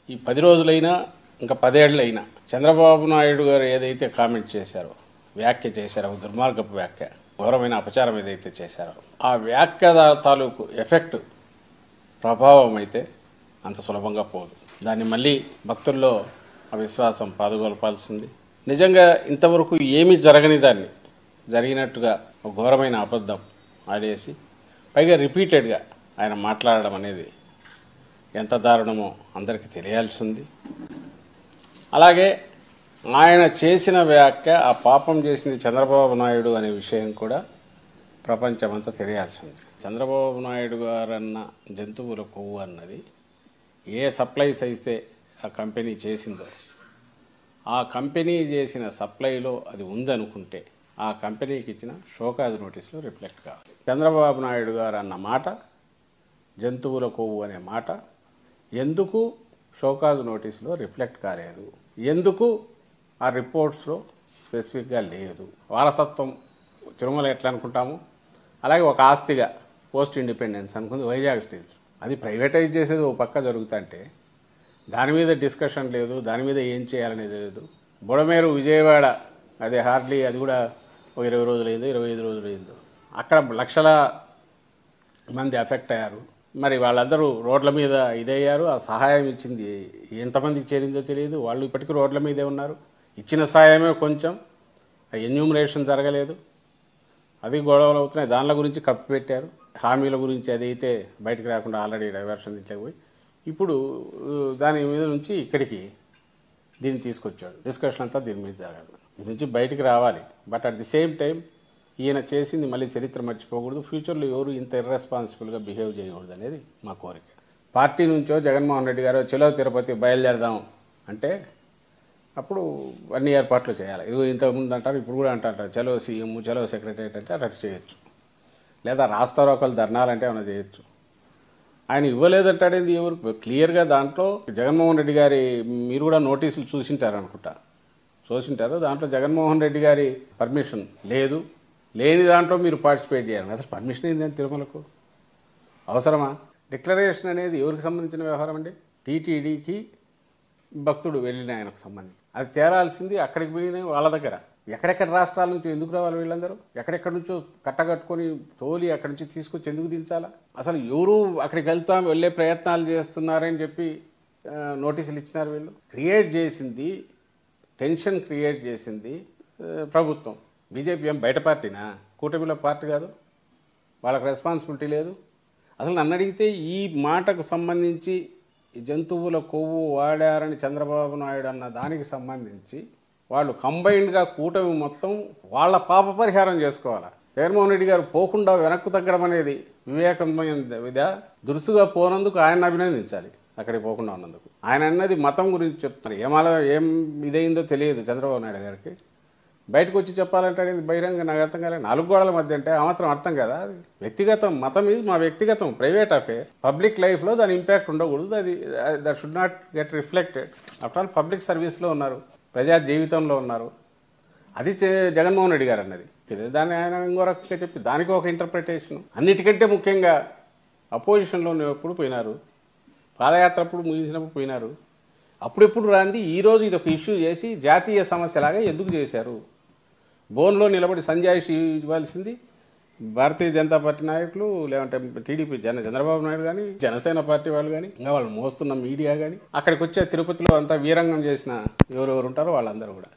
ఈ 10 రోజులైనా ఇంకా 10 ఏళ్ళైనా చంద్రబాబు నాయుడు గారు ఏదైతే కామెంట్ చేశారో, వ్యాఖ్య చేశారో, దుర్మార్గపు వ్యాఖ్య, ఘోరమైన అపచారం ఏదైతే చేశారో, ఆ వ్యాఖ్య తాలూకు ఎఫెక్ట్ ప్రభావం అయితే అంత సులభంగా పోదు. దాన్ని మళ్ళీ భక్తుల్లో ఆ విశ్వాసం పాదుగొల్పాల్సింది. నిజంగా ఇంతవరకు ఏమీ జరగని దాన్ని జరిగినట్టుగా ఒక ఘోరమైన అబద్ధం ఆడేసి పైగా రిపీటెడ్గా ఆయన మాట్లాడడం అనేది ఎంత దారుణమో అందరికీ తెలియాల్సింది. అలాగే ఆయన చేసిన వ్యాఖ్య, ఆ పాపం చేసింది చంద్రబాబు నాయుడు అనే విషయం కూడా ప్రపంచమంతా తెలియాల్సింది. చంద్రబాబు నాయుడు గారన్న జంతువుల కొవ్వు అన్నది ఏ సప్లైస్ అయితే ఆ కంపెనీ చేసిందో, ఆ కంపెనీ చేసిన సప్లైలో అది ఉందనుకుంటే ఆ కంపెనీకి ఇచ్చిన షోకాజ్ నోటీసులో రిఫ్లెక్ట్ కావాలి. చంద్రబాబు నాయుడు గారు అన్న మాట, జంతువుల కొవ్వు అనే మాట ఎందుకు షోకాజ్ నోటీసులో రిఫ్లెక్ట్ కాలేదు, ఎందుకు ఆ రిపోర్ట్స్లో స్పెసిఫిక్గా లేదు? వారసత్వం తిరుమల ఎట్లా అనుకుంటాము, అలాగే ఒక ఆస్తిగా పోస్ట్ ఇండిపెండెన్స్ అనుకుంది వైజాగ్ స్టీల్స్. అది ప్రైవేటైజ్ చేసేది ఓ పక్క జరుగుతుంటే దాని మీద డిస్కషన్ లేదు, దాని మీద ఏం చేయాలనేది లేదు. బుడమేరు విజయవాడ అదే హార్డ్లీ అది కూడా ఒక 20 రోజులైందో 25 రోజులైందో అక్కడ లక్షల మంది ఎఫెక్ట్ అయ్యారు. మరి వాళ్ళందరూ రోడ్ల మీద ఇదయ్యారు. ఆ సహాయం ఇచ్చింది ఎంతమందికి చేరిందో తెలియదు. వాళ్ళు ఇప్పటికీ రోడ్ల మీదే ఉన్నారు. ఇచ్చిన సహాయమే కొంచెం, ఎన్యూమరేషన్ జరగలేదు, అది గొడవలు అవుతున్నాయి. దానిల గురించి కప్పిపెట్టారు. హామీల గురించి అదైతే బయటకు రాకుండా ఆల్రెడీ డైవర్షన్ ఇట్లా పోయి ఇప్పుడు దాని మీద నుంచి ఇక్కడికి దీన్ని తీసుకొచ్చాడు. డిస్కషన్ అంతా దీని మీద జరగాలి, దీని నుంచి బయటికి రావాలి. But at the same time ఈయన చేసింది మళ్ళీ చరిత్ర మర్చిపోకూడదు. ఫ్యూచర్లో ఎవరు ఇంత ఇర్రెస్పాన్సిబుల్గా బిహేవ్ చేయకూడదు అనేది మా కోరిక. పార్టీ నుంచో జగన్మోహన్ రెడ్డి గారు చలో తిరుపతి బయలుదేరదాం అంటే అప్పుడు అన్ని ఏర్పాట్లు చేయాలి. ఇది ఇంతకుముందు అంటారు, ఇప్పుడు కూడా అంటారు చలో సీఎం, చలో సెక్రటరియట్ అంటే అటు చేయొచ్చు, లేదా రాస్తారోకలు ధర్నాలంటే ఏమైనా చేయొచ్చు. ఆయన ఇవ్వలేదంటాడేంది ఎవరు? క్లియర్గా దాంట్లో జగన్మోహన్ రెడ్డి గారి, మీరు కూడా నోటీసులు చూసింటారు అనుకుంటా, చూసింటారు. దాంట్లో జగన్మోహన్ రెడ్డి గారి పర్మిషన్ లేదు, లేని దాంట్లో మీరు పార్టిసిపేట్ చేయాలి. అసలు పర్మిషన్ ఏంటంటే తిరుమలకు అవసరమా? డిక్లరేషన్ అనేది ఎవరికి సంబంధించిన వ్యవహారం అండి? టీటీడీకి భక్తుడు వెళ్ళిన ఆయనకు సంబంధించి అది తేరాల్సింది. అక్కడికి పోయిన వాళ్ళ దగ్గర ఎక్కడెక్కడ రాష్ట్రాల నుంచి ఎందుకు రావాలి వీళ్ళందరూ? ఎక్కడెక్కడి నుంచో కట్టగట్టుకొని తోలి అక్కడి నుంచి తీసుకొచ్చి ఎందుకు దించాలా? అసలు ఎవరు అక్కడికి వెళ్ళే ప్రయత్నాలు చేస్తున్నారని చెప్పి నోటీసులు ఇచ్చినారు. వీళ్ళు క్రియేట్ చేసింది, టెన్షన్ క్రియేట్ చేసింది ప్రభుత్వం. బీజేపీ ఏం బయట పార్టీనా? కూటమిలో పార్టీ కాదు, వాళ్ళకి రెస్పాన్సిబిలిటీ లేదు. అసలు నన్ను అడిగితే ఈ మాటకు సంబంధించి జంతువుల కొవ్వు వాడారని చంద్రబాబు నాయుడు అన్న దానికి సంబంధించి వాళ్ళు కంబైన్డ్గా కూటమి మొత్తం వాళ్ళ పాప పరిహారం చేసుకోవాలి. జగన్మోహన్ రెడ్డి గారు పోకుండా వెనక్కు తగ్గడం అనేది వివేకమైన దురుసుగా పోనందుకు ఆయన అభినందించాలి. అక్కడికి పోకుండా ఉన్నందుకు. ఆయన అన్నది మతం గురించి చెప్తున్నారు. ఏం ఇదైందో తెలియదు చంద్రబాబు నాయుడు గారికి. బయటకు వచ్చి చెప్పాలంటే అనేది బహిరంగ నాకు అర్థం కాలేదు. 4 గోడల మధ్య అంటే ఆ మాత్రం అర్థం కదా? అది వ్యక్తిగతం. మతం ఇది మా వ్యక్తిగతం, ప్రైవేట్ అఫేర్. పబ్లిక్ లైఫ్లో దాని ఇంపాక్ట్ ఉండకూడదు. అది that should not get reflected. After all public సర్వీస్లో ఉన్నారు, ప్రజా జీవితంలో ఉన్నారు. అది జగన్మోహన్ రెడ్డి గారు అన్నది. దాన్ని ఆయన ఇంకో రకంగా చెప్పి దానికి ఒక ఇంటర్ప్రిటేషన్. అన్నిటికంటే ముఖ్యంగా అపోజిషన్లో ఎప్పుడు పోయినారు, పాదయాత్ర అప్పుడు ముగించినప్పుడు పోయినారు. అప్పుడెప్పుడు రాంది ఈరోజు ఇది ఒక ఇష్యూ చేసి జాతీయ సమస్యలాగా ఎందుకు చేశారు? బోన్లో నిలబడి సంజాయిషి ఇవ్వాల్సింది భారతీయ జనతా పార్టీ నాయకులు, లేదంటే టీడీపీ చంద్రబాబు నాయుడు కానీ, జనసేన పార్టీ వాళ్ళు కానీ, ఇంకా వాళ్ళు మోస్తున్న మీడియా కానీ, అక్కడికి వచ్చే తిరుపతిలో అంతా వీరంగం చేసిన ఎవరెవరు ఉంటారో వాళ్ళందరూ కూడా